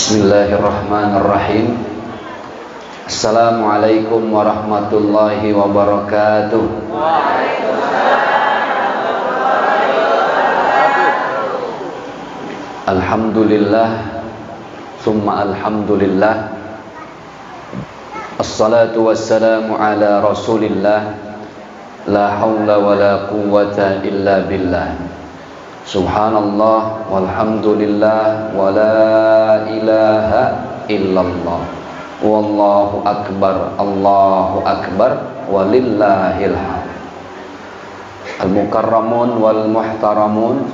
Bismillahirrahmanirrahim. Assalamualaikum warahmatullahi wabarakatuh. Alhamdulillah, summa alhamdulillah. Assalatu wassalamu ala rasulillah. La hawla wa la quwwata illa billah. Subhanallah walhamdulillah wa la ilaha illallah. Wallahu akbar, Allahu akbar, walillahil hamd. Al-mukarramun wal muhtaramun,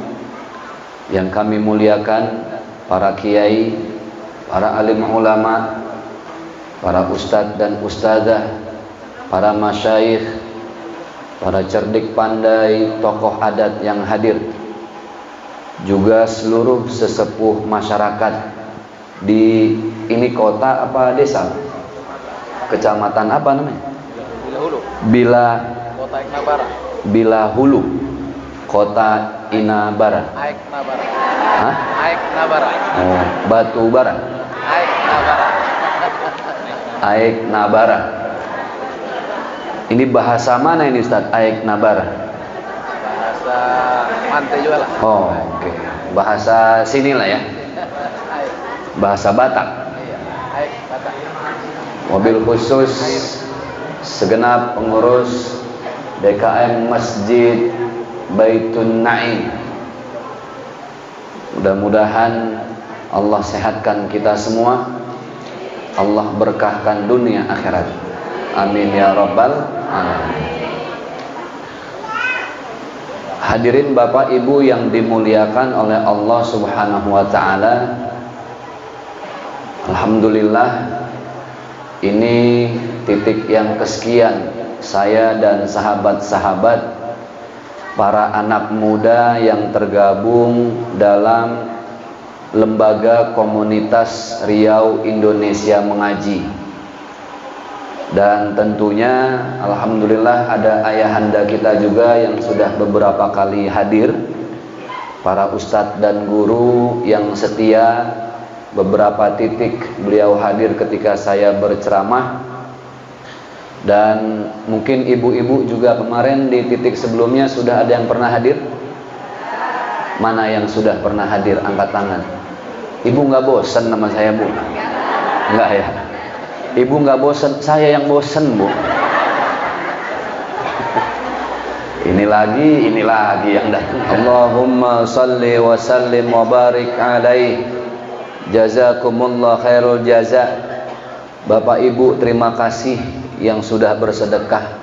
yang kami muliakan, para kiai, para alim ulama, para ustadz dan ustadzah, para masyayikh, para cerdik pandai, tokoh adat yang hadir, juga seluruh sesepuh masyarakat di ini kota apa desa? Kecamatan apa namanya? Bila Hulu. Kota Inabara. Aik Nabara. Hah? Aik Nabara. Oh, Batu Bara. Aik Nabara. Aik Nabara. Ini bahasa mana ini Ustaz? Aik Nabara. Bahasa Mante juga lah. Oh, oke. Bahasa sinilah ya. Aik. Bahasa Batak. Iya. Aik Batak. Mobil khusus segenap pengurus DKM Masjid Baitun Naim. Mudah-mudahan Allah sehatkan kita semua, Allah berkahkan dunia akhirat. Amin ya rabbal alamin. Hadirin Bapak Ibu yang dimuliakan oleh Allah Subhanahu wa taala. Alhamdulillah, ini titik yang kesekian saya dan sahabat-sahabat, para anak muda yang tergabung dalam lembaga komunitas Riau Indonesia Mengaji. Dan tentunya alhamdulillah ada ayahanda kita juga yang sudah beberapa kali hadir, para ustadz dan guru yang setia. Beberapa titik beliau hadir ketika saya berceramah, dan mungkin ibu-ibu juga kemarin di titik sebelumnya sudah ada yang pernah hadir. Mana yang sudah pernah hadir? Angkat tangan. Ibu nggak bosan nama saya, Bu? Nggak ya? Ibu nggak bosan, saya yang bosan, Bu. Ini lagi yang datang. Allahumma salli wa sallim wa barik alaih. Jazakumullah khairul jaza. Bapak Ibu, terima kasih yang sudah bersedekah.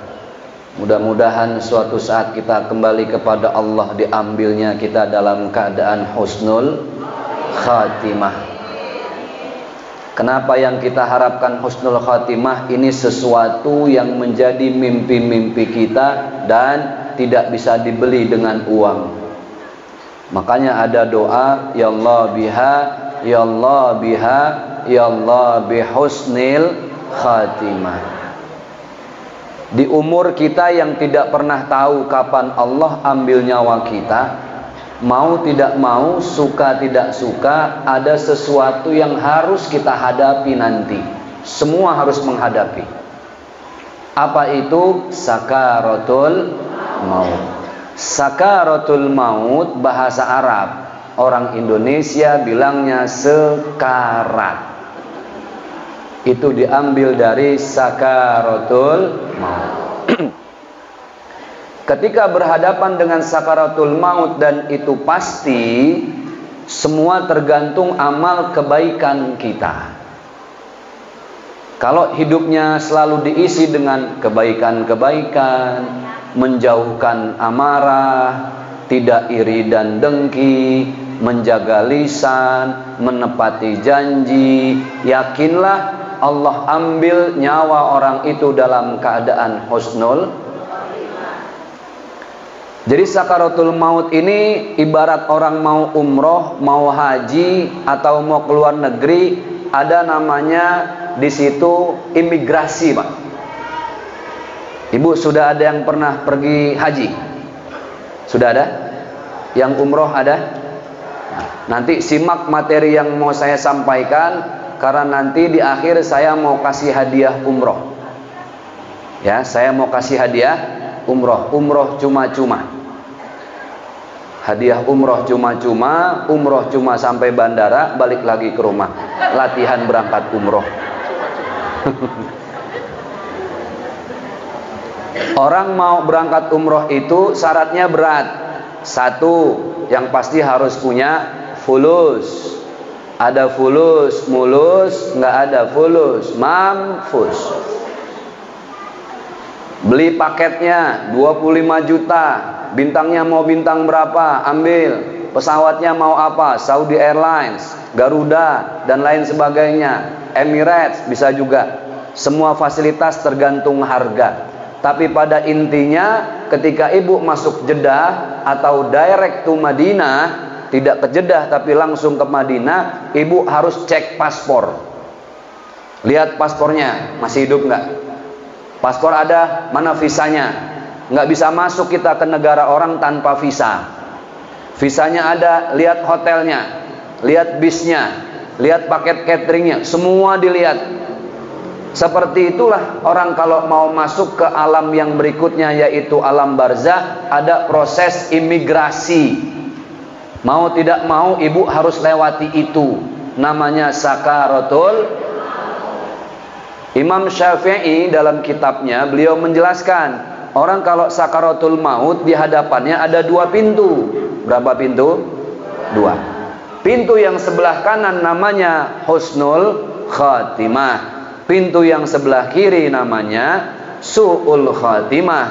Mudah-mudahan suatu saat kita kembali kepada Allah, diambilnya kita dalam keadaan husnul khatimah. Kenapa yang kita harapkan husnul khatimah? Ini sesuatu yang menjadi mimpi-mimpi kita dan tidak bisa dibeli dengan uang. Makanya ada doa, ya Allah biha, ya Allah biha, ya Allah bihusnil khatimah. Di umur kita yang tidak pernah tahu kapan Allah ambil nyawa kita, mau tidak mau, suka tidak suka, ada sesuatu yang harus kita hadapi nanti. Semua harus menghadapi. Apa itu? Sakaratul maut. Sakaratul maut bahasa Arab. Orang Indonesia bilangnya sekarat. Itu diambil dari sakaratul maut. Ketika berhadapan dengan sakaratul maut, dan itu pasti, semua tergantung amal kebaikan kita. Kalau hidupnya selalu diisi dengan kebaikan-kebaikan, menjauhkan amarah, tidak iri dan dengki, menjaga lisan, menepati janji, yakinlah Allah ambil nyawa orang itu dalam keadaan husnul. Jadi sakaratul maut ini ibarat orang mau umroh, mau haji, atau mau keluar negeri, ada namanya di situ imigrasi, Pak. Ibu sudah ada yang pernah pergi haji? Sudah ada? Yang umroh ada? Nah, Nanti simak materi yang mau saya sampaikan, karena nanti di akhir saya mau kasih hadiah umroh. Ya, saya mau kasih hadiah umroh. Umroh cuma-cuma. Hadiah umroh cuma-cuma, umroh cuma sampai bandara, balik lagi ke rumah. Latihan berangkat umroh. Orang mau berangkat umroh itu syaratnya berat. Satu, yang pasti harus punya fulus. Ada fulus, mulus, nggak ada fulus, mamfus. Beli paketnya 25 juta, bintangnya mau bintang berapa, ambil. Pesawatnya mau apa, Saudi Airlines, Garuda, dan lain sebagainya, Emirates bisa juga. Semua fasilitas tergantung harga. Tapi pada intinya ketika ibu masuk Jeddah atau direct to Madinah, tidak ke Jeddah tapi langsung ke Madinah, ibu harus cek paspor. Lihat paspornya, masih hidup nggak? Paspor ada, mana visanya? Nggak bisa masuk kita ke negara orang tanpa visa. Visanya ada, lihat hotelnya, lihat bisnya, lihat paket cateringnya, semua dilihat. Seperti itulah orang kalau mau masuk ke alam yang berikutnya, yaitu alam barzah, ada proses imigrasi. Mau tidak mau ibu harus lewati itu. Namanya sakaratul. Imam Syafi'i dalam kitabnya beliau menjelaskan, orang kalau sakaratul maut di hadapannya ada dua pintu. Berapa pintu? Dua. Pintu yang sebelah kanan namanya husnul khatimah. Pintu yang sebelah kiri namanya su'ul khatimah.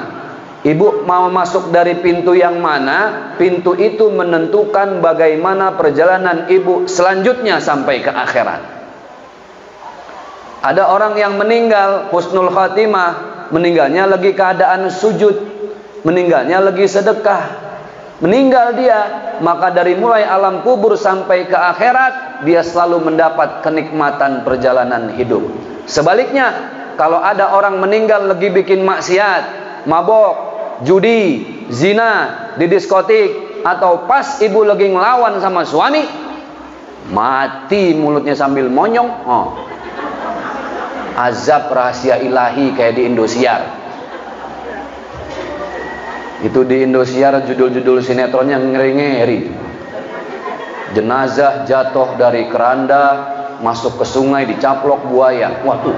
Ibu mau masuk dari pintu yang mana? Pintu itu menentukan bagaimana perjalanan ibu selanjutnya sampai ke akhirat. Ada orang yang meninggal husnul khatimah, meninggalnya lagi keadaan sujud, meninggalnya lagi sedekah, meninggal dia, maka dari mulai alam kubur sampai ke akhirat dia selalu mendapat kenikmatan perjalanan hidup. Sebaliknya, kalau ada orang meninggal lagi bikin maksiat, mabok, judi, zina di diskotik, atau pas ibu lagi ngelawan sama suami, mati mulutnya sambil monyong. Azab rahasia ilahi kayak di Indosiar. Itu di Indosiar judul-judul sinetronnya ngeri-ngeri. Jenazah jatuh dari keranda, masuk ke sungai, dicaplok buaya. Waduh.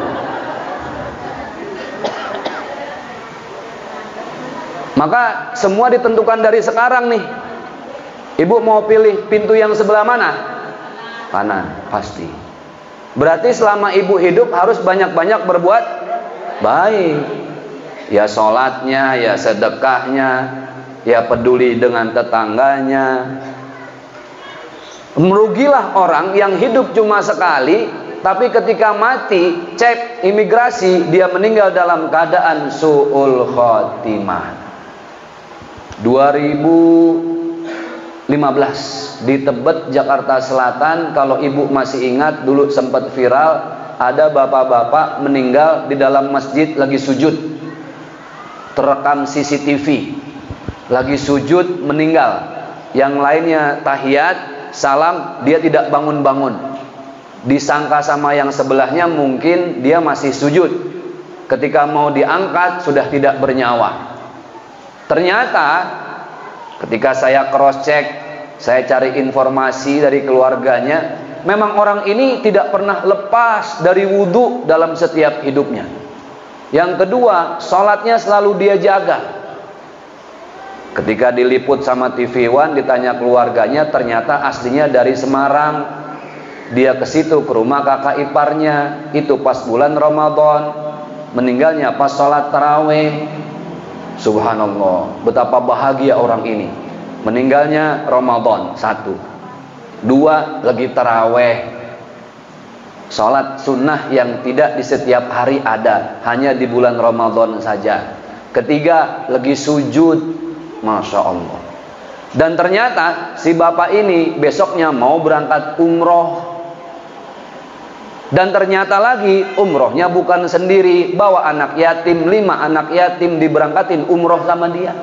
Maka semua ditentukan dari sekarang nih. Ibu mau pilih pintu yang sebelah mana? Kanan, pasti. Berarti selama ibu hidup harus banyak-banyak berbuat baik. Ya sholatnya, ya sedekahnya, ya peduli dengan tetangganya. Merugilah orang yang hidup cuma sekali, tapi ketika mati, cek imigrasi, dia meninggal dalam keadaan su'ul khotimah. 2015 di Tebet, Jakarta Selatan, kalau ibu masih ingat, dulu sempat viral, ada bapak-bapak meninggal di dalam masjid lagi sujud. Terekam CCTV, lagi sujud meninggal. Yang lainnya tahiyat, salam, dia tidak bangun-bangun. Disangka sama yang sebelahnya mungkin dia masih sujud. Ketika mau diangkat sudah tidak bernyawa. Ternyata ketika saya cross check, saya cari informasi dari keluarganya, memang orang ini tidak pernah lepas dari wudhu dalam setiap hidupnya. Yang kedua, sholatnya selalu dia jaga. Ketika diliput sama TV One, ditanya keluarganya, ternyata aslinya dari Semarang. Dia ke situ, ke rumah kakak iparnya, itu pas bulan Ramadan. Meninggalnya pas sholat taraweh. Subhanallah, betapa bahagia orang ini. Meninggalnya Ramadan, 1. 2, lagi taraweh. Sholat sunnah yang tidak di setiap hari ada, hanya di bulan Ramadan saja. 3, lagi sujud. Masya Allah. Dan ternyata si bapak ini besoknya mau berangkat umroh. Dan ternyata lagi umrohnya bukan sendiri, bawa anak yatim, 5 anak yatim diberangkatin umroh sama dia.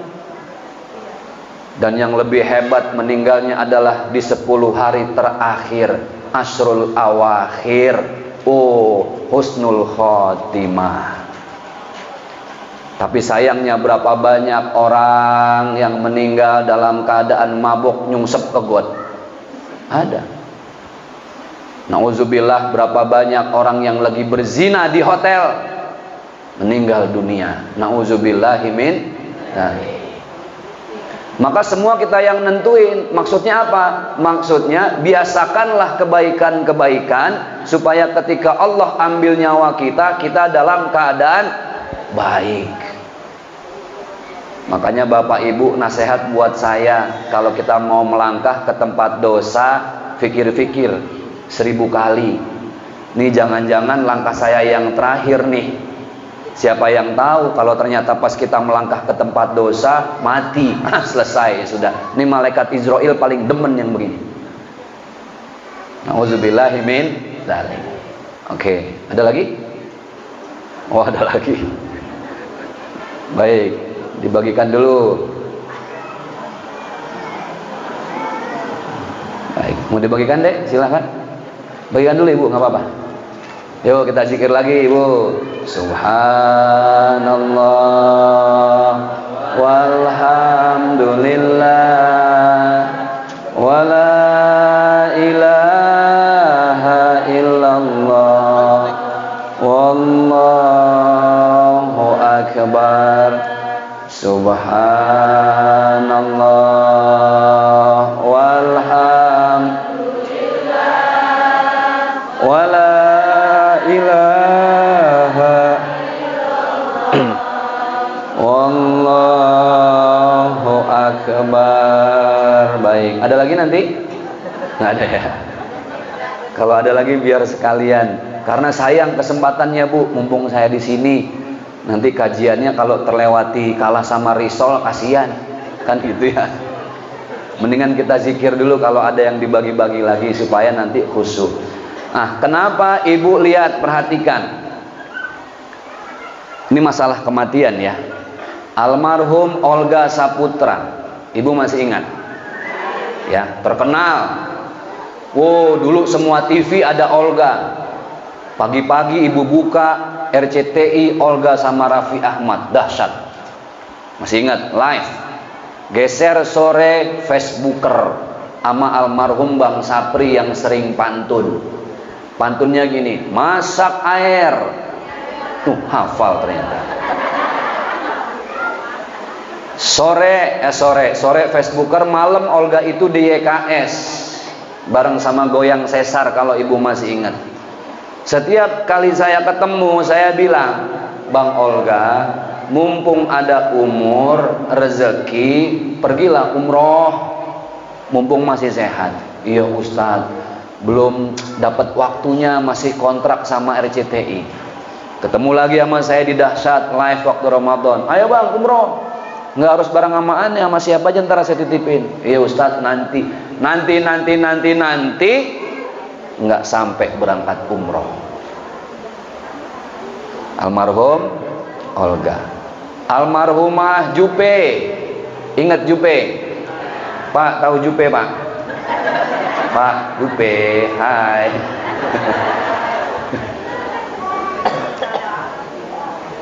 Dan yang lebih hebat meninggalnya adalah di 10 hari terakhir, Asrul Awakhir. Oh, husnul khotimah. Tapi sayangnya berapa banyak orang yang meninggal dalam keadaan mabuk nyungsep ke got. Ada. Nauzubillah, berapa banyak orang yang lagi berzina di hotel meninggal dunia. Nauzubillahi min dzalik. Maka semua kita yang nentuin. Maksudnya apa? Maksudnya biasakanlah kebaikan-kebaikan supaya ketika Allah ambil nyawa kita, kita dalam keadaan baik. Makanya Bapak Ibu, nasihat buat saya, kalau kita mau melangkah ke tempat dosa, fikir-fikir 1000 kali. Nih jangan-jangan langkah saya yang terakhir nih. Siapa yang tahu kalau ternyata pas kita melangkah ke tempat dosa mati, selesai sudah. Ini malaikat Israel paling demen yang begini. Nauzubillahi min dzalik. Oke, ada lagi? Oh, ada lagi. Baik, dibagikan dulu. Baik, mau dibagikan deh, silahkan. Bagikan dulu Ibu, nggak apa-apa. Yuk kita zikir lagi Ibu. Subhanallah walhamdulillah wala ilaha illallah wallahu akbar. Subhanallah walhamdulillah wala ilaha wallahu akbar. Baik, ada lagi nanti? Nggak ada ya? Kalau ada lagi biar sekalian, karena sayang kesempatannya Bu, mumpung saya di sini. Nanti kajiannya kalau terlewati kalah sama risol, kasihan kan gitu ya. Mendingan kita zikir dulu kalau ada yang dibagi-bagi lagi supaya nanti khusyuk. Nah, kenapa Ibu lihat, perhatikan. Ini masalah kematian ya. Almarhum Olga Saputra. Ibu masih ingat? Ya, terkenal. Wow, dulu semua TV ada Olga. Pagi-pagi Ibu buka RCTI, Olga sama Raffi Ahmad. Dahsyat. Masih ingat? Live. Geser sore Facebooker sama almarhum Bang Sapri yang sering pantun. Pantunnya gini, masak air. Hafal ternyata. Sore Facebooker, malam Olga itu di YKS bareng sama Goyang Sesar kalau Ibu masih ingat. Setiap kali saya ketemu, saya bilang, Bang Olga, mumpung ada umur, rezeki, pergilah umroh. Mumpung masih sehat. Iya Ustadz, belum dapat waktunya, masih kontrak sama RCTI. Ketemu lagi sama saya di Dahsyat live waktu Ramadan. Ayo Bang, umroh. Nggak harus bareng sama aneh, sama siapa aja ntar saya titipin. Iya Ustadz, nanti nggak sampai berangkat umroh. Almarhum Olga. Almarhumah Jupe. Ingat Jupe? Pak, tahu Jupe Pak? Pak Jupe, hai.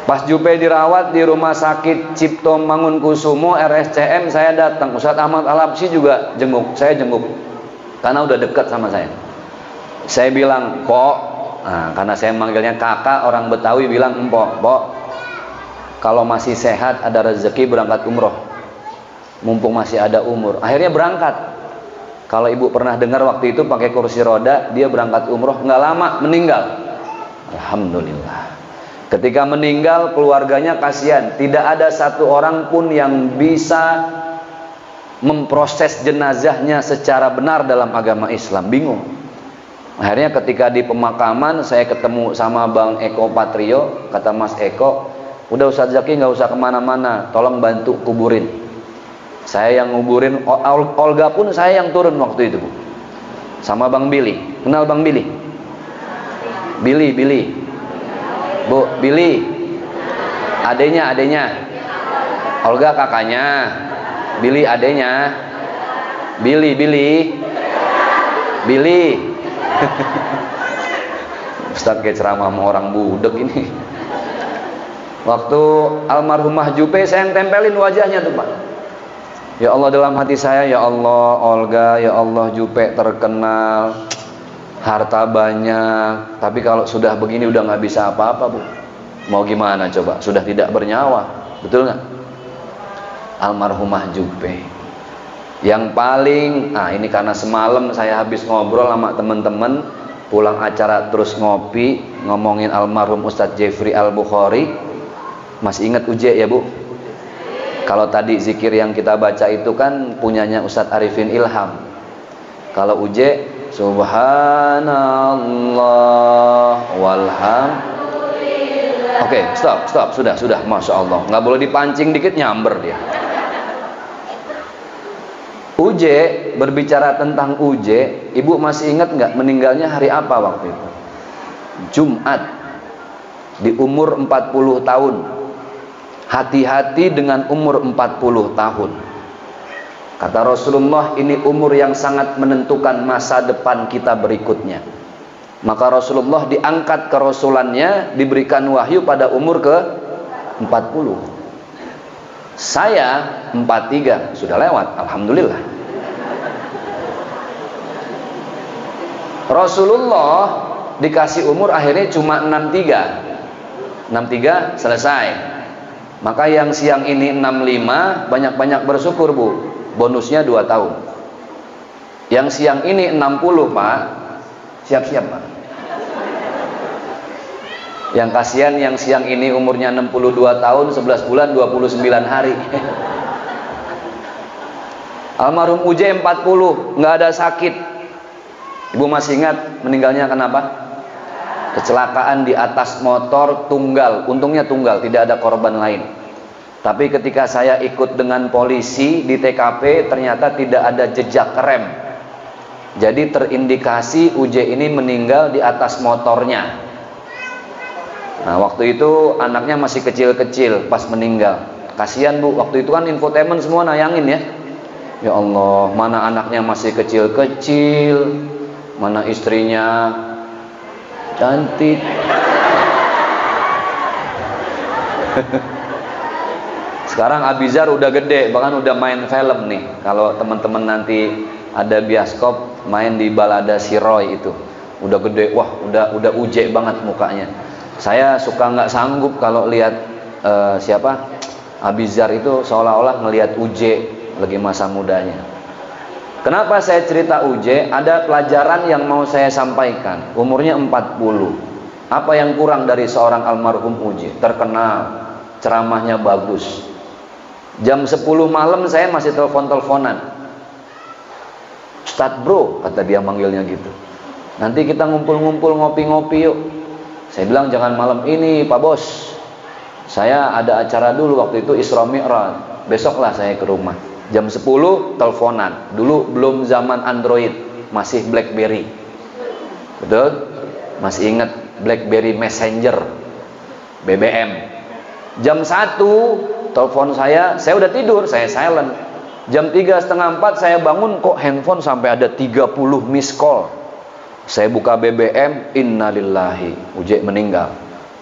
Pas Jupe dirawat di rumah sakit Cipto Mangunkusumo RSCM, saya datang. Ustadz Ahmad Al-Habsyi juga jenguk, saya jenguk. Karena udah dekat sama saya. Saya bilang, "Pok," nah, karena saya manggilnya kakak, orang Betawi bilang, "Empok, Pok, kalau masih sehat ada rezeki berangkat umroh. Mumpung masih ada umur." Akhirnya berangkat. Kalau Ibu pernah dengar waktu itu pakai kursi roda, dia berangkat umroh, nggak lama meninggal. Alhamdulillah. Ketika meninggal, keluarganya kasihan. Tidak ada satu orang pun yang bisa memproses jenazahnya secara benar dalam agama Islam. Bingung. Akhirnya ketika di pemakaman, saya ketemu sama Bang Eko Patrio. Kata Mas Eko, udah Ustadz Zaki nggak usah kemana-mana, tolong bantu kuburin. Saya yang nguburin. Olga pun saya yang turun waktu itu Bu. Sama Bang Billy. Kenal Bang Billy? Billy Bu, Billy adenya Olga kakaknya. Billy adenya. Billy. Ustaz kayak ceramah sama orang budek ini. Waktu almarhumah Jupe saya yang tempelin wajahnya tuh Pak. Ya Allah, dalam hati saya, ya Allah Olga, ya Allah Jupe terkenal, harta banyak, tapi kalau sudah begini udah nggak bisa apa-apa Bu. Mau gimana coba, sudah tidak bernyawa, betul nggak? Almarhumah Jupe yang paling, ini karena semalam saya habis ngobrol sama teman-teman, pulang acara terus ngopi, ngomongin almarhum Ustadz Jeffrey Al-Bukhari. Masih ingat Uje ya Bu? Kalau tadi zikir yang kita baca itu kan punyanya Ustadz Arifin Ilham. Kalau Uje, Subhanallah walhamdulillah. Oke, stop, sudah, Masya Allah. Nggak boleh dipancing dikit nyamber dia. Uje, berbicara tentang Uje, Ibu masih ingat nggak meninggalnya hari apa waktu itu? Jumat, di umur 40 tahun. Hati-hati dengan umur 40 tahun. Kata Rasulullah, ini umur yang sangat menentukan masa depan kita berikutnya. Maka Rasulullah diangkat kerasulannya, diberikan wahyu pada umur ke 40. Saya 43, sudah lewat, alhamdulillah. Rasulullah dikasih umur akhirnya cuma 63 selesai. Maka yang siang ini 65 banyak-banyak bersyukur Bu, bonusnya 2 tahun. Yang siang ini 60 Pak, siap-siap Pak. Yang kasihan yang siang ini umurnya 62 tahun 11 bulan 29 hari. Almarhum Uje 40, nggak ada sakit. Ibu masih ingat meninggalnya kenapa? Kecelakaan di atas motor tunggal, untungnya tunggal, tidak ada korban lain. Tapi ketika saya ikut dengan polisi di TKP, ternyata tidak ada jejak rem. Jadi terindikasi Uje ini meninggal di atas motornya. Nah, waktu itu anaknya masih kecil-kecil pas meninggal. Kasihan Bu, waktu itu kan infotainment semua nayangin ya. Ya Allah, mana anaknya masih kecil-kecil, mana istrinya cantik. Sekarang Abizar udah gede, bahkan udah main film nih. Kalau teman-teman nanti ada bioskop, main di Balada Si Roy itu, udah gede, wah udah Uje banget mukanya. Saya suka nggak sanggup kalau lihat Abizar itu seolah-olah ngelihat Uje lagi masa mudanya. Kenapa saya cerita Uje? Ada pelajaran yang mau saya sampaikan. Umurnya 40. Apa yang kurang dari seorang almarhum Uje? Terkenal, ceramahnya bagus. Jam 10 malam saya masih telepon-teleponan. Ustadz bro, kata dia manggilnya gitu. Nanti kita ngumpul-ngumpul ngopi-ngopi yuk. Saya bilang jangan malam ini Pak Bos. Saya ada acara dulu waktu itu Isra Mi'raj. Besoklah saya ke rumah. Jam 10 teleponan. Dulu belum zaman Android, masih BlackBerry. Betul? Masih ingat BlackBerry Messenger, BBM. Jam 1 telepon saya udah tidur, saya silent. Jam 3:30 saya bangun, kok handphone sampai ada 30 miss call. Saya buka BBM, innalillahi, Uje meninggal.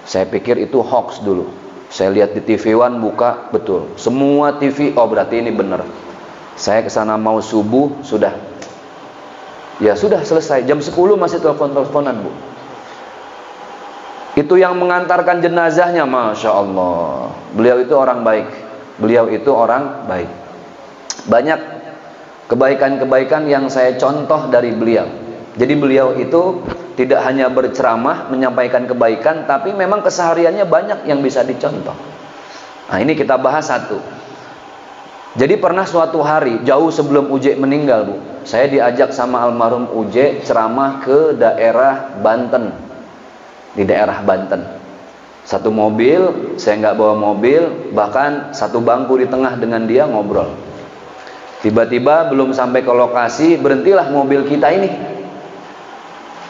Saya pikir itu hoax dulu. Saya lihat di TV One, buka, betul. Semua TV, oh berarti ini benar. Saya kesana mau subuh, sudah. Ya sudah selesai. Jam 10 masih telepon-teleponan Bu. Itu yang mengantarkan jenazahnya, Masya Allah. Beliau itu orang baik. Beliau itu orang baik. Banyak kebaikan-kebaikan yang saya contoh dari beliau. Jadi beliau itu tidak hanya berceramah, menyampaikan kebaikan, tapi memang kesehariannya banyak yang bisa dicontoh. Nah ini kita bahas satu. Jadi pernah suatu hari, jauh sebelum Uje meninggal Bu, saya diajak sama almarhum Uje ceramah ke daerah Banten. Di daerah Banten. Satu mobil, saya nggak bawa mobil, bahkan satu bangku di tengah dengan dia ngobrol. Tiba-tiba belum sampai ke lokasi, berhentilah mobil kita ini.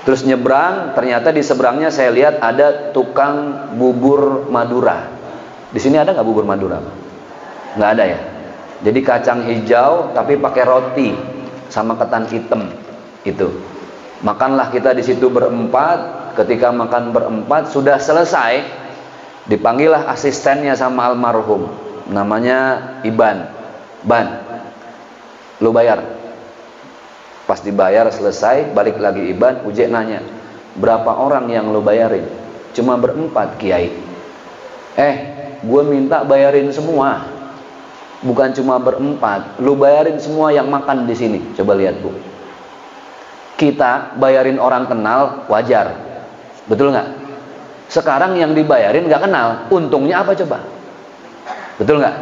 Terus nyebrang, ternyata di seberangnya saya lihat ada tukang bubur Madura. Di sini ada nggak bubur Madura? Nggak ada ya? Jadi kacang hijau tapi pakai roti sama ketan hitam itu. Makanlah kita di situ berempat. Ketika makan berempat sudah selesai, dipanggillah asistennya sama almarhum, namanya Iban. Ban, lu bayar. Pas dibayar selesai, balik lagi Iban. Uje nanya, berapa orang yang lu bayarin? Cuma berempat, Kiai. Gue minta bayarin semua. Bukan cuma berempat, lu bayarin semua yang makan di sini. Coba lihat, Bu. Kita bayarin orang kenal wajar, betul nggak? Sekarang yang dibayarin nggak kenal, untungnya apa coba? Betul nggak?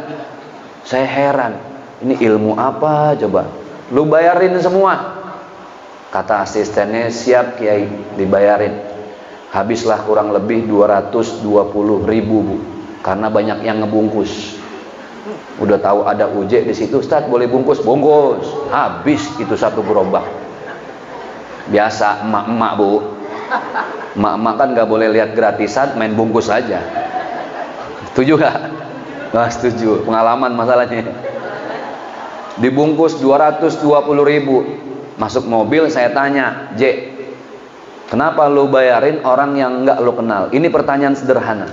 Saya heran, ini ilmu apa coba? Lu bayarin semua. Kata asistennya, siap Kiai, dibayarin. Habislah kurang lebih 220.000, Bu, karena banyak yang ngebungkus. Udah tahu ada uje di situ, Ustaz boleh bungkus, bungkus. Habis itu satu gerobak. Biasa emak-emak, Bu. Emak-emak kan nggak boleh lihat gratisan, main bungkus aja. Setuju nggak? Nah, setuju. Pengalaman masalahnya. Dibungkus 220.000. Masuk mobil, saya tanya, J, kenapa lu bayarin orang yang nggak lu kenal? Ini pertanyaan sederhana.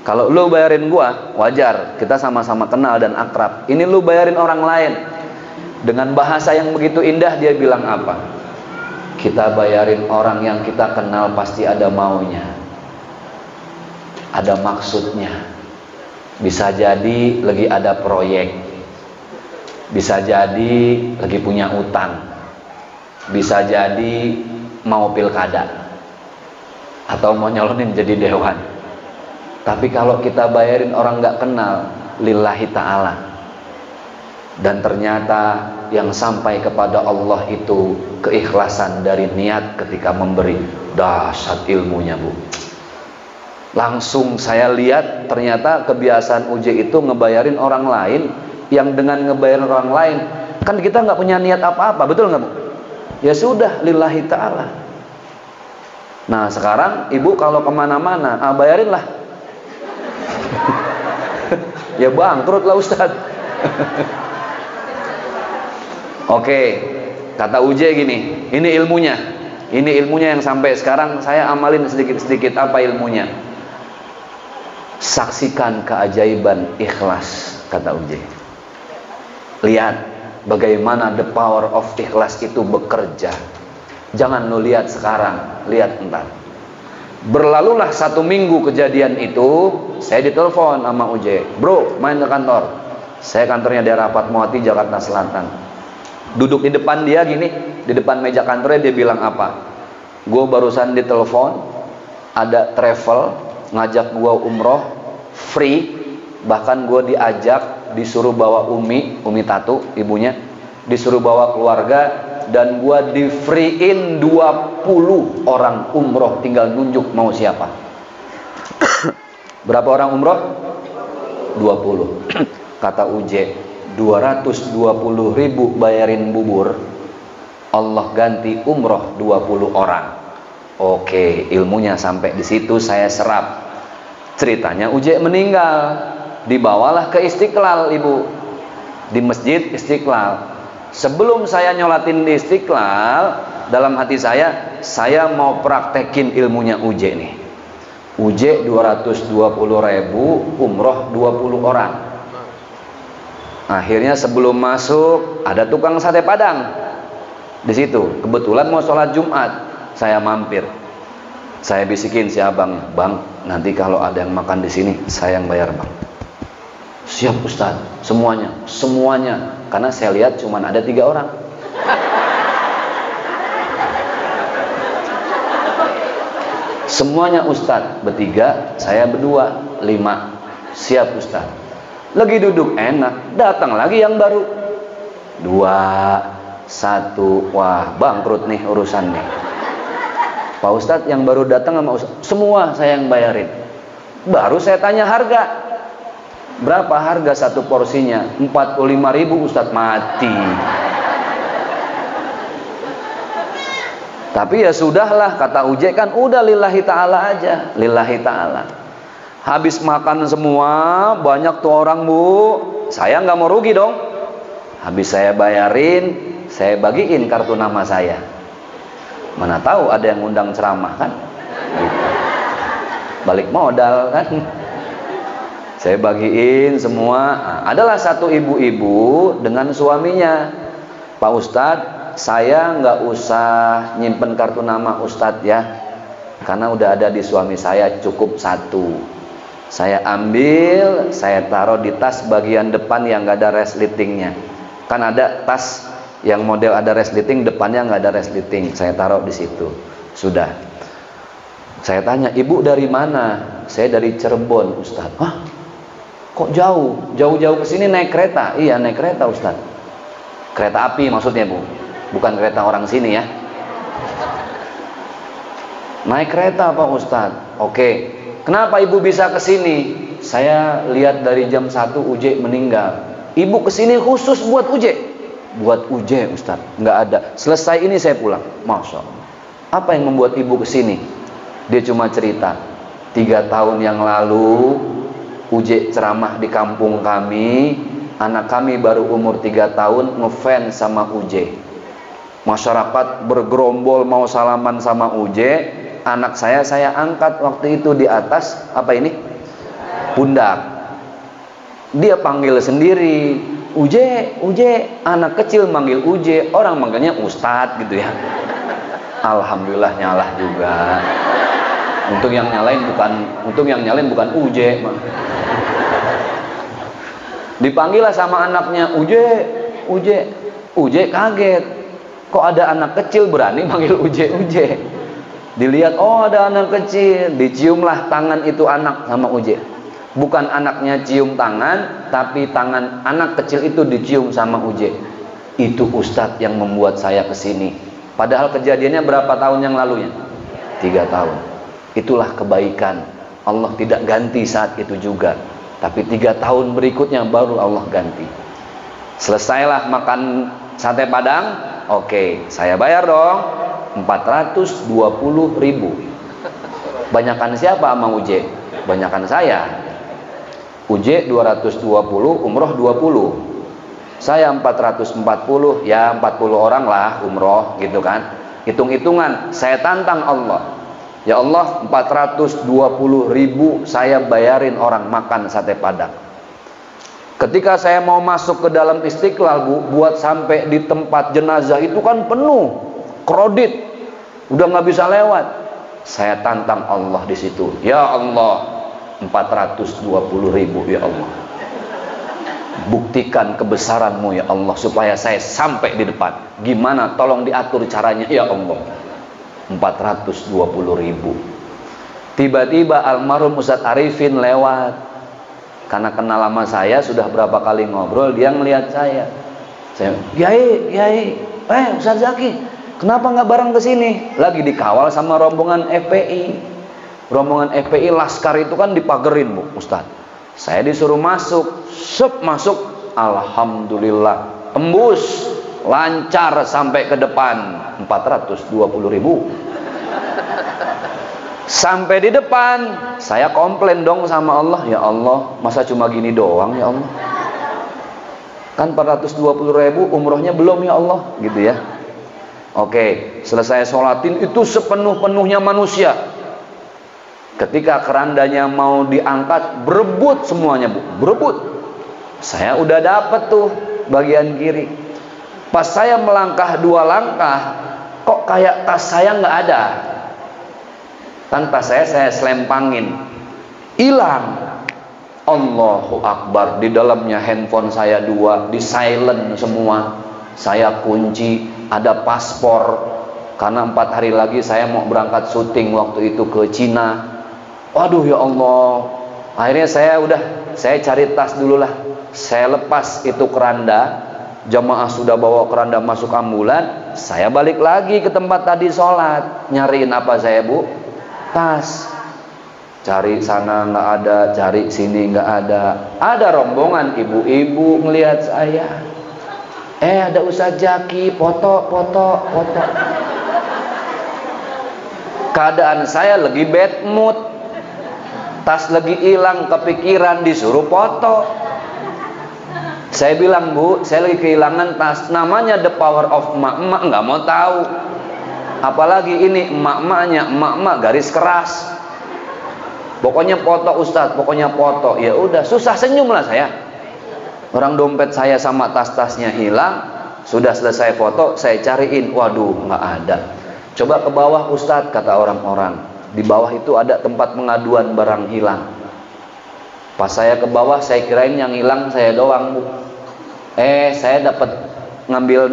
Kalau lu bayarin gua, wajar, kita sama-sama kenal dan akrab. Ini lu bayarin orang lain. Dengan bahasa yang begitu indah, dia bilang apa? Kita bayarin orang yang kita kenal pasti ada maunya, ada maksudnya. Bisa jadi lagi ada proyek, bisa jadi lagi punya utang, bisa jadi mau pilkada, atau mau nyalonin jadi dewan. Tapi kalau kita bayarin orang nggak kenal, lillahi ta'ala, dan ternyata yang sampai kepada Allah itu keikhlasan dari niat ketika memberi, dahsyat ilmunya, Bu. Langsung saya lihat ternyata kebiasaan Uje itu ngebayarin orang lain, yang dengan ngebayarin orang lain kan kita nggak punya niat apa-apa, betul nggak, Bu? Ya sudah, lillahi ta'ala. Nah sekarang ibu kalau kemana-mana, bayarinlah. Ya bangkrut lah Ustaz. Oke, kata Uje gini, ini ilmunya yang sampai sekarang saya amalin sedikit-sedikit. Apa ilmunya? Saksikan keajaiban ikhlas, kata Uje. Lihat bagaimana the power of ikhlas itu bekerja. Jangan lu lihat sekarang, lihat entar. Berlalulah 1 minggu kejadian itu, saya ditelepon sama Uje, bro main ke kantor. Saya kantornya daerah Fatmawati, Jakarta Selatan. Duduk di depan dia gini, di depan meja kantornya, dia bilang apa? Gue barusan ditelepon, ada travel ngajak gue umroh free, bahkan gue diajak, disuruh bawa Umi Tatu, ibunya, disuruh bawa keluarga, dan gue di free-in 20 orang umroh, tinggal nunjuk mau siapa. Berapa orang umroh? 20. Kata Uje, 220.000 bayarin bubur, Allah ganti umroh 20 orang. Oke, ilmunya sampai di situ saya serap. Ceritanya Uje meninggal, dibawalah ke Istiqlal, Ibu, di Masjid Istiqlal. Sebelum saya nyolatin di Istiqlal, dalam hati saya mau praktekin ilmunya Uje nih. Uje 220.000 umroh 20 orang. Akhirnya sebelum masuk ada tukang sate Padang di situ. Kebetulan mau sholat Jumat, saya mampir. Saya bisikin si abangnya, bang, nanti kalau ada yang makan di sini saya yang bayar, bang. Siap Ustaz, semuanya, karena saya lihat cuma ada 3 orang. Semuanya Ustaz, bertiga, saya berdua, 5. Siap Ustaz. Lagi duduk enak, datang lagi yang baru, 2, 1, wah bangkrut nih urusan nih. Pak Ustadz yang baru datang sama Ustadz, semua saya yang bayarin. Baru saya tanya harga, berapa harga satu porsinya? 45.000 Ustadz, mati. Tapi ya sudahlah, kata Uje kan udah lillahi ta'ala aja, lillahi ta'ala. Habis makan semua, banyak tuh orang, Bu. saya nggak mau rugi dong. Habis saya bayarin, saya bagiin kartu nama saya. Mana tahu ada yang undang ceramah kan? Gitu. Balik modal kan? Saya bagiin semua. Nah, adalah satu ibu-ibu dengan suaminya. Pak Ustadz, saya nggak usah nyimpen kartu nama Ustadz ya, karena udah ada di suami saya, cukup satu. Saya ambil, saya taruh di tas bagian depan yang nggak ada resletingnya. Kan ada tas yang model ada resleting, depannya nggak ada resleting. Saya taruh di situ. Sudah. Saya tanya, ibu dari mana? Saya dari Cirebon, Ustadz. Hah? Kok jauh? Jauh-jauh ke sini naik kereta? Iya, naik kereta, Ustadz. Kereta api maksudnya, Bu. Bukan kereta orang sini ya. Naik kereta, Pak Ustadz. Oke. Kenapa ibu bisa ke sini? Saya lihat dari jam 1 Uje meninggal. Ibu ke sini khusus buat Uje? Buat Uje, Ustadz. Nggak ada. Selesai ini saya pulang. Masya Allah. Apa yang membuat ibu ke sini? Dia cuma cerita, 3 tahun yang lalu Uje ceramah di kampung kami, anak kami baru umur 3 tahun ngefans sama Uje. Masyarakat bergerombol mau salaman sama Uje. Anak saya angkat waktu itu di atas apa ini? Pundak. Dia panggil sendiri, Uje, Uje. Anak kecil manggil Uje, orang manggilnya Ustadz gitu ya. Alhamdulillah nyalah juga. Untung yang nyalain bukan Uje. Dipanggillah sama anaknya, Uje, Uje. Uje kaget. Kok ada anak kecil berani manggil Uje, Uje. Dilihat, oh ada anak kecil. Diciumlah tangan itu anak sama Uje. Bukan anaknya cium tangan, tapi tangan anak kecil itu dicium sama Uje. Itu Ustadz yang membuat saya kesini. Padahal kejadiannya berapa tahun yang lalunya? 3 tahun. Itulah kebaikan. Allah tidak ganti saat itu juga, tapi 3 tahun berikutnya baru Allah ganti. Selesailah makan sate Padang. Oke, saya bayar dong 420.000. Banyakan siapa sama Uje? Banyakan saya. Uje 220, umroh 20. Saya 440, ya 40 orang lah umroh gitu kan. Hitung-hitungan, saya tantang Allah. Ya Allah, 420.000 saya bayarin orang makan sate Padang. Ketika saya mau masuk ke dalam Istiqlal, Bu, buat sampai di tempat jenazah itu kan penuh, kredit, udah nggak bisa lewat. Saya tantang Allah di situ. Ya Allah, 420.000 ya Allah. Buktikan kebesaranmu ya Allah supaya saya sampai di depan. Gimana? Tolong diatur caranya ya Allah. 420.000. Tiba-tiba almarhum Ustadz Arifin lewat. Karena kenal lama saya, sudah berapa kali ngobrol, dia ngelihat saya. Saya, Kiai, Ustadz Zaki, kenapa nggak bareng ke sini? Lagi dikawal sama rombongan FPI. Rombongan FPI Laskar itu kan dipagerin, Bu, Ustadz. Saya disuruh masuk, masuk, alhamdulillah, tembus, lancar sampai ke depan. 420.000. Sampai di depan, saya komplain dong sama Allah. Ya Allah, masa cuma gini doang ya Allah? Kan 420.000 umrohnya belum ya Allah, gitu ya. Oke, selesai sholatin itu sepenuh-penuhnya manusia. Ketika kerandanya mau diangkat, berebut semuanya, Bu, berebut. Saya udah dapet tuh bagian kiri. Pas saya melangkah 2 langkah, kok kayak tas saya nggak ada. Tanpa saya selempangin, hilang. Allahu Akbar. Di dalamnya handphone saya 2, di silent semua. Saya kunci, ada paspor. Karena 4 hari lagi saya mau berangkat syuting waktu itu ke Cina. Waduh ya Allah. Akhirnya saya cari tas dulu lah. Saya lepas itu keranda. Jamaah sudah bawa keranda masuk ambulan. Saya balik lagi ke tempat tadi sholat. Nyariin apa saya, Bu? Tas. Cari sana nggak ada, cari sini nggak ada. Ada rombongan ibu-ibu ngelihat saya. Ada Ustadz Zaki, foto. Keadaan saya lagi bad mood. Tas lagi hilang, kepikiran, disuruh foto. Saya bilang, Bu, saya lagi kehilangan tas. Namanya the power of emak-emak, nggak mau tahu. Apalagi ini emak-emaknya, emak-emak garis keras. Pokoknya foto Ustadz, pokoknya foto. Ya udah, susah senyum lah saya. Orang dompet saya sama tas-tasnya hilang. Sudah selesai foto, saya cariin. Waduh, nggak ada. Coba ke bawah Ustadz, kata orang-orang. Di bawah itu ada tempat pengaduan barang hilang. Pas saya ke bawah, saya kirain yang hilang saya doang, Bu. Saya dapat ngambil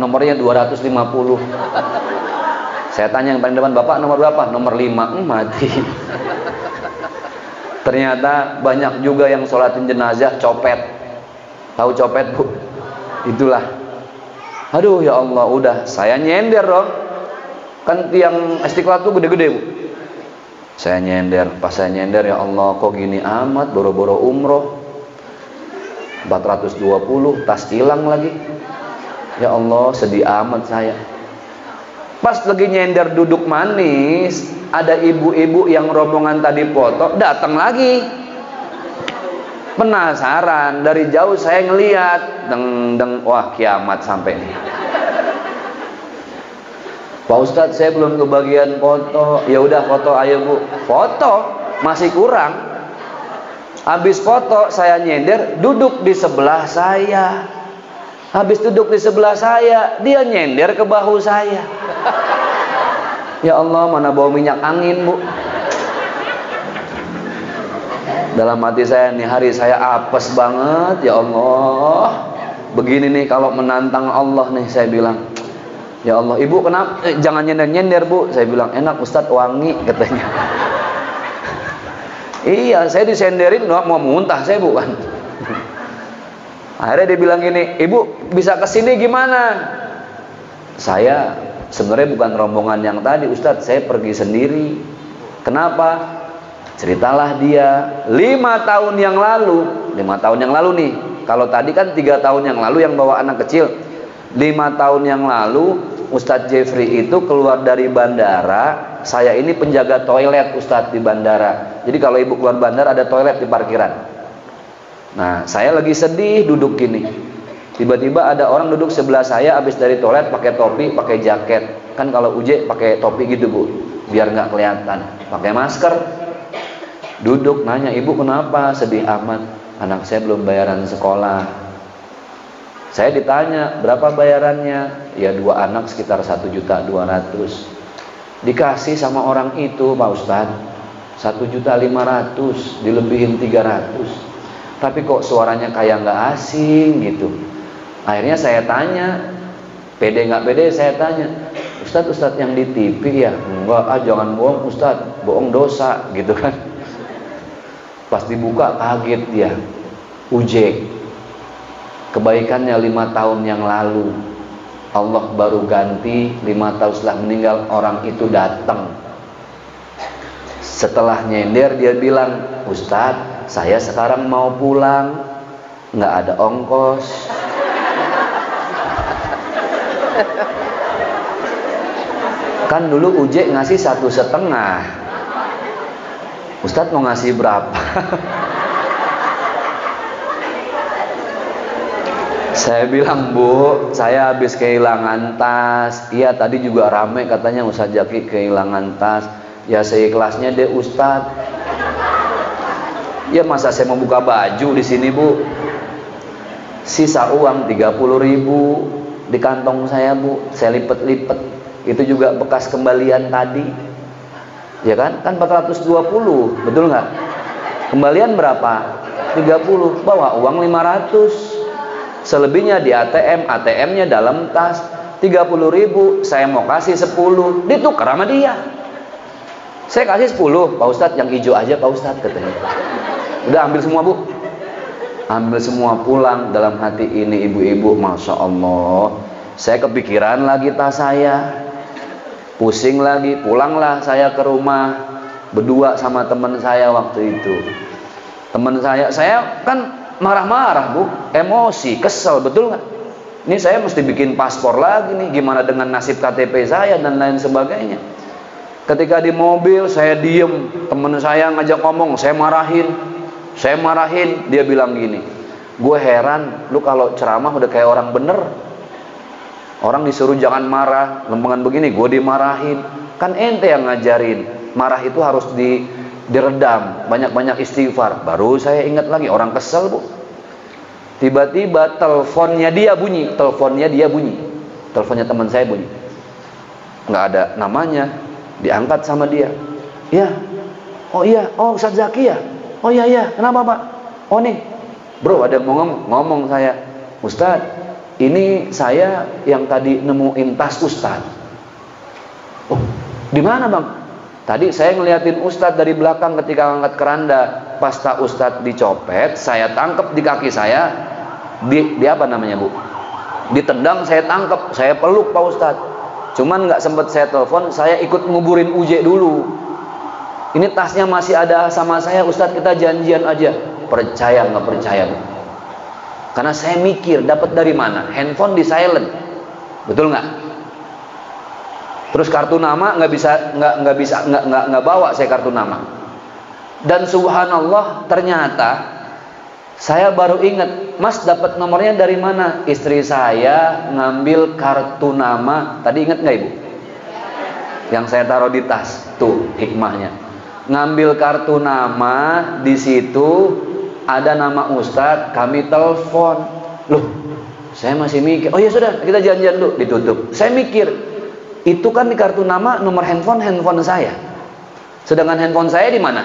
nomornya 250. Saya tanya yang paling depan, Bapak nomor berapa? Nomor 5. Mati. Ternyata banyak juga yang sholatin jenazah copet. Tahu copet, Bu? Itulah. Aduh ya Allah, udah saya nyender dong. Kan tiang Istiqlal tuh gede-gede, Bu. Saya nyender, pas saya nyender, ya Allah kok gini amat, boro-boro umroh 420, tas hilang lagi. Ya Allah, sedih amat saya. Pas lagi nyender duduk manis, ada ibu-ibu yang rombongan tadi foto datang lagi. Penasaran, dari jauh saya ngeliat, deng, wah kiamat sampai nih. Pak Ustadz, saya belum kebagian foto. Ya udah foto, ayo Bu. Foto masih kurang. Habis foto saya nyender, duduk di sebelah saya. Habis duduk di sebelah saya, dia nyender ke bahu saya. Ya Allah, mana bau minyak angin, Bu. Dalam hati saya nih, hari saya apes banget. Ya Allah, begini nih kalau menantang Allah nih, saya bilang, ya Allah, Ibu kenapa? Jangan nyender-nyender, Bu. Saya bilang, enak Ustadz, wangi, katanya. Iya, saya disenderin, mau muntah saya, Bu. Akhirnya dia bilang gini, Ibu bisa kesini gimana? Saya sebenarnya bukan rombongan yang tadi, Ustadz, saya pergi sendiri. Kenapa? Ceritalah dia, 5 tahun yang lalu nih. Kalau tadi kan 3 tahun yang lalu yang bawa anak kecil. 5 tahun yang lalu Ustadz Jeffrey itu keluar dari bandara. Saya ini penjaga toilet Ustadz di bandara. Jadi kalau ibu keluar bandara ada toilet di parkiran. Nah, saya lagi sedih duduk gini. Tiba-tiba ada orang duduk sebelah saya habis dari toilet pakai topi, pakai jaket. Kan kalau uje pakai topi gitu, Bu, biar nggak kelihatan. Pakai masker. Duduk nanya, Ibu kenapa sedih amat? Anak saya belum bayaran sekolah. Saya ditanya, berapa bayarannya? Ya 2 anak sekitar 1.200.000. Dikasih sama orang itu, Pak Ustadz, 1.500.000, dilebihin 300. Tapi kok suaranya kayak nggak asing gitu. Akhirnya saya tanya, pede nggak pede saya tanya, Ustadz yang di TV ya? Enggak, jangan bohong Ustadz, bohong dosa gitu kan. Pas dibuka kaget dia, uje. Kebaikannya 5 tahun yang lalu, Allah baru ganti. 5 tahun setelah meninggal, orang itu datang. Setelah nyender dia bilang, Ustadz, saya sekarang mau pulang, nggak ada ongkos. Kan dulu uje ngasih 1,5. Ustadz mau ngasih berapa? Saya bilang, Bu, saya habis kehilangan tas. Iya, tadi juga rame katanya Ustadz Jaki kehilangan tas. Ya seikhlasnya deh Ustadz. Ya masa saya mau buka baju di sini, Bu? Sisa uang 30.000 di kantong saya, Bu. Saya lipet-lipet. Itu juga bekas kembalian tadi. Ya kan? Kan 420, betul nggak? Kembalian berapa? 30. Bawa uang 500. Selebihnya di ATM, ATM-nya dalam tas. 30.000, saya mau kasih 10, ditukar sama dia. Saya kasih 10, Pak Ustadz yang hijau aja Pak Ustadz, katanya. Udah ambil semua, Bu. Ambil semua, pulang. Dalam hati ini ibu-ibu, Masya Allah, saya kepikiran lagi tas saya. Pusing lagi, pulanglah saya ke rumah berdua sama teman saya waktu itu. Teman saya kan marah-marah, Bu, emosi, kesel, betul nggak? Ini saya mesti bikin paspor lagi nih, gimana dengan nasib KTP saya dan lain sebagainya. Ketika di mobil saya diem, teman saya ngajak ngomong, saya marahin, dia bilang gini, Gue heran, lu kalau ceramah udah kayak orang bener. Orang disuruh jangan marah, lempengan begini, gue dimarahin. Kan ente yang ngajarin, marah itu harus diredam, banyak-banyak istighfar. Baru saya ingat lagi, orang kesel bu. Tiba-tiba teleponnya dia bunyi, teleponnya teman saya bunyi. Nggak ada namanya, diangkat sama dia. Ya, oh iya, oh Ustaz Zaki ya, oh iya, kenapa pak? Oh nih, bro ada yang mau ngomong saya, Ustaz, ini saya yang tadi nemuin tas Ustaz. Oh, di mana bang? Tadi saya ngeliatin Ustaz dari belakang ketika angkat keranda. Pas tak Ustaz dicopet, saya tangkep di kaki saya. Di apa namanya bu? Ditendang, saya tangkep, saya peluk Pak Ustaz. Cuman nggak sempet saya telepon, saya ikut nguburin Uje dulu. Ini tasnya masih ada sama saya, Ustaz, kita janjian aja. Percaya nggak percaya bu? Karena saya mikir dapat dari mana? Handphone di silent, betul nggak? Terus kartu nama nggak bawa saya kartu nama. Dan subhanallah ternyata saya baru ingat, Mas dapat nomornya dari mana? Istri saya ngambil kartu nama. Tadi ingat nggak ibu? Yang saya taruh di tas, tuh hikmahnya. Ngambil kartu nama, di situ ada nama Ustadz, kami telepon. Loh, saya masih mikir, oh ya sudah, kita janjian dulu, ditutup. Saya mikir, itu kan di kartu nama nomor handphone saya. Sedangkan handphone saya di mana?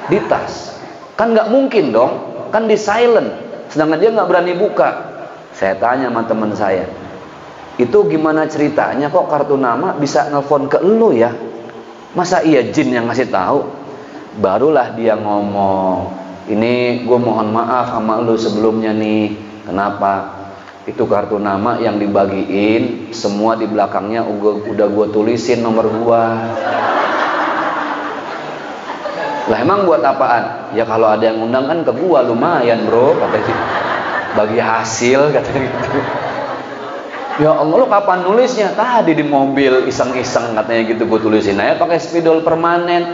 Di tas. Kan nggak mungkin dong, kan di silent. Sedangkan dia nggak berani buka. Saya tanya sama teman saya, itu gimana ceritanya kok kartu nama bisa nelfon ke elu ya? Masa iya jin yang ngasih tahu? Barulah dia ngomong, ini gue mohon maaf sama lu sebelumnya nih. Kenapa? Itu kartu nama yang dibagiin, semua di belakangnya udah gue tulisin nomor gue. Lah emang buat apaan? Ya kalau ada yang undang kan ke gue lumayan bro, katanya. Bagi hasil katanya gitu. Ya Allah, lu kapan nulisnya? Tadi di mobil iseng-iseng katanya gitu, gue tulisin aja pakai spidol permanen.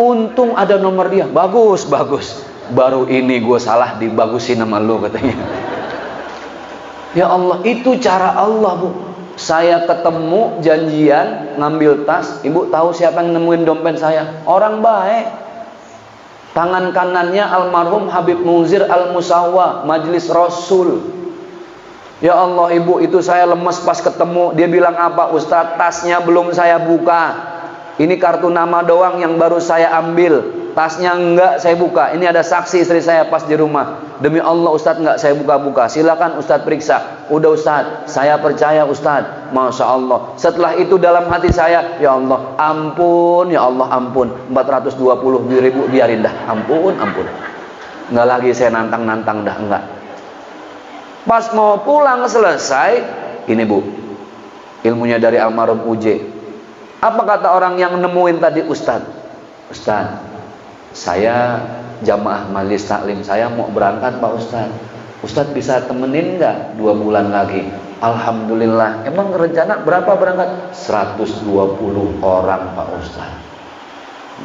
Untung ada nomor dia, bagus. Baru ini gue salah dibagusin sama lu katanya. Ya Allah, itu cara Allah bu. Saya ketemu janjian ngambil tas, ibu tahu siapa yang nemuin dompet saya? Orang baik. Tangan kanannya almarhum Habib Munzir Al-Musawwa, Majelis Rasul. Ya Allah ibu, itu saya lemes pas ketemu. Dia bilang apa? Ustadz, tasnya belum saya buka. Ini kartu nama doang yang baru saya ambil. Tasnya enggak saya buka. Ini ada saksi istri saya pas di rumah. Demi Allah Ustadz enggak saya buka-buka. Silakan Ustadz periksa. Udah Ustadz, saya percaya Ustadz. Masya Allah. Setelah itu dalam hati saya, ya Allah ampun, ya Allah ampun. 420.000 biarin dah. Ampun. Enggak lagi saya nantang-nantang dah, enggak. Pas mau pulang selesai, ini bu, ilmunya dari almarhum Uje. Apa kata orang yang nemuin tadi? Ustadz, saya jamaah majelis taklim saya mau berangkat Pak Ustadz. Ustadz bisa temenin nggak 2 bulan lagi? Alhamdulillah. Emang rencana berapa berangkat? 120 orang Pak Ustadz.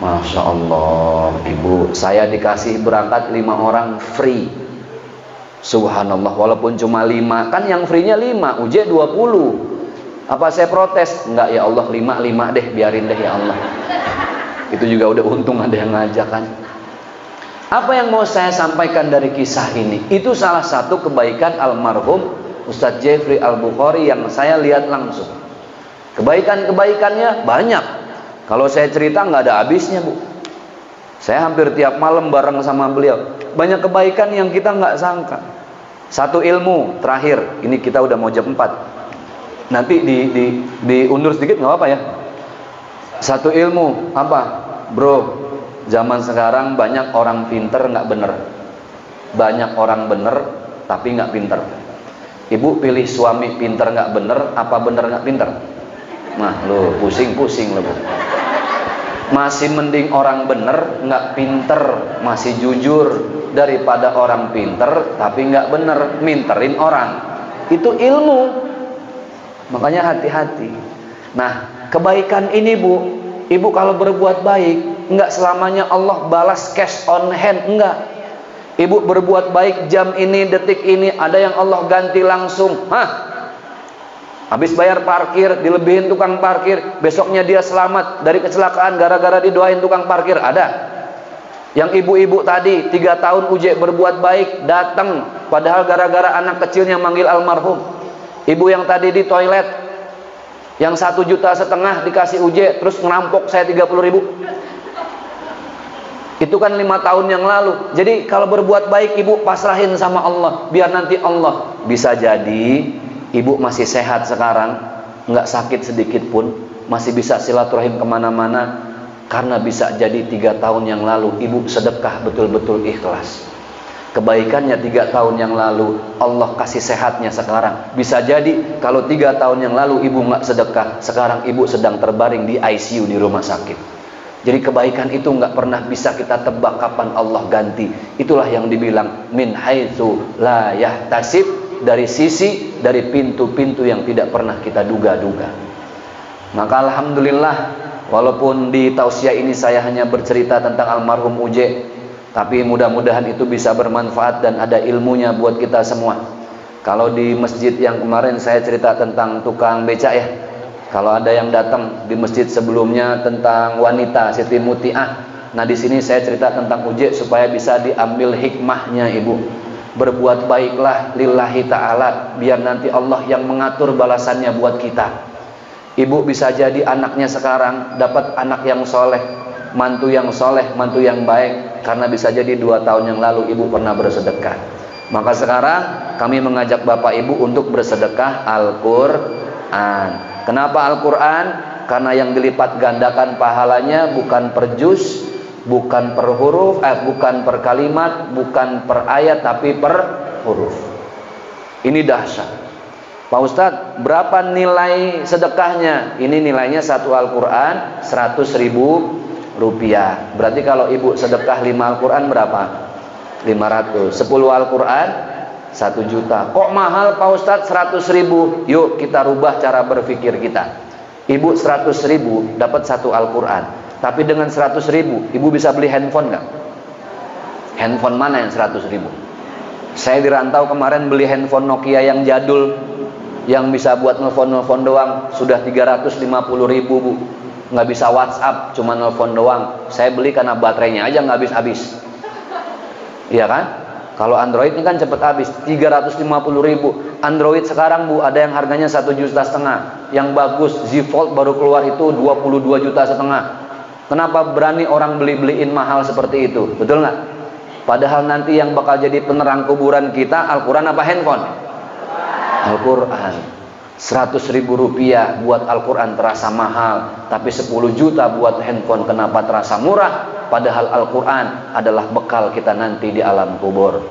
Masya Allah ibu, saya dikasih berangkat 5 orang free. Subhanallah, walaupun cuma 5, kan yang free-nya 5, Uje 20. Apa saya protes? Enggak ya Allah, 5 deh, biarin deh ya Allah. Itu juga udah untung ada yang ngajak kan. Apa yang mau saya sampaikan dari kisah ini? Itu salah satu kebaikan almarhum Ustadz Jeffrey Al-Bukhari yang saya lihat langsung. Kebaikan-kebaikannya banyak. Kalau saya cerita nggak ada habisnya bu. Saya hampir tiap malam bareng sama beliau. Banyak kebaikan yang kita nggak sangka. Satu ilmu terakhir, ini kita udah mau jam 4. Nanti diundur sedikit nggak apa ya. Satu ilmu apa, bro? Zaman sekarang banyak orang pinter nggak bener, banyak orang bener tapi nggak pinter. Ibu pilih suami pinter nggak bener, apa bener nggak pinter? Nah, lo pusing lo bu. Masih mending orang bener nggak pinter masih jujur daripada orang pinter tapi nggak bener minterin orang. Itu ilmu. Makanya hati-hati. Nah, kebaikan ini bu, ibu kalau berbuat baik nggak selamanya Allah balas cash on hand, enggak. Ibu berbuat baik jam ini, detik ini, ada yang Allah ganti langsung. Habis bayar parkir, dilebihin tukang parkir, besoknya dia selamat dari kecelakaan gara-gara didoain tukang parkir. Ada. Yang ibu-ibu tadi 3 tahun UJ berbuat baik, datang padahal gara-gara anak kecilnya manggil almarhum. Ibu yang tadi di toilet, yang 1,5 juta dikasih UJ, terus ngerampok saya 30.000. Itu kan 5 tahun yang lalu. Jadi kalau berbuat baik ibu pasrahin sama Allah, biar nanti Allah. Bisa jadi ibu masih sehat sekarang, nggak sakit sedikit pun, masih bisa silaturahim kemana-mana, karena bisa jadi 3 tahun yang lalu ibu sedekah betul-betul ikhlas. Kebaikannya 3 tahun yang lalu, Allah kasih sehatnya sekarang. Bisa jadi kalau 3 tahun yang lalu ibu nggak sedekah, sekarang ibu sedang terbaring di ICU di rumah sakit. Jadi kebaikan itu nggak pernah bisa kita tebak kapan Allah ganti. Itulah yang dibilang min haitsu la yahtasib, dari sisi, dari pintu-pintu yang tidak pernah kita duga-duga. Maka alhamdulillah, walaupun di tausiah ini saya hanya bercerita tentang almarhum UJ, tapi mudah-mudahan itu bisa bermanfaat dan ada ilmunya buat kita semua. Kalau di masjid yang kemarin saya cerita tentang tukang becak ya, kalau ada yang datang di masjid sebelumnya tentang wanita Siti Muti'ah, nah di sini saya cerita tentang UJ supaya bisa diambil hikmahnya ibu. Berbuat baiklah lillahi ta'ala, biar nanti Allah yang mengatur balasannya buat kita. Ibu bisa jadi anaknya sekarang dapat anak yang soleh, mantu yang soleh, mantu yang baik, karena bisa jadi 2 tahun yang lalu ibu pernah bersedekah. Maka sekarang kami mengajak bapak ibu untuk bersedekah Al-Quran. Kenapa Al-Quran? Karena yang dilipat gandakan pahalanya bukan per juz, bukan per huruf, bukan per kalimat, bukan per ayat, tapi per huruf. Ini dahsyat. Pak Ustadz, berapa nilai sedekahnya? Ini nilainya satu Al-Quran 100.000 rupiah. Berarti kalau ibu sedekah 5 Al-Quran berapa? 500. 10 Al-Quran 1 juta. Kok mahal Pak Ustadz 100.000? Yuk kita rubah cara berpikir kita. Ibu 100.000 dapat 1 Al-Quran. Tapi dengan 100.000 ibu bisa beli handphone nggak? Handphone mana yang 100.000? Saya di rantau kemarin beli handphone Nokia yang jadul, yang bisa buat nelfon-nelfon doang, sudah 350.000 bu. Nggak bisa WhatsApp, cuma nelfon doang. Saya beli karena baterainya aja nggak habis-habis. Iya kan? Kalau Android ini kan cepet habis. 350.000. Android sekarang bu ada yang harganya 1,5 juta. Yang bagus Z Fold baru keluar itu 22,5 juta. Kenapa berani orang beliin mahal seperti itu? Betul nggak? Padahal nanti yang bakal jadi penerang kuburan kita Al-Quran apa handphone? Al-Quran. 100.000 rupiah buat Al-Quran terasa mahal, tapi 10 juta buat handphone kenapa terasa murah? Padahal Al-Quran adalah bekal kita nanti di alam kubur.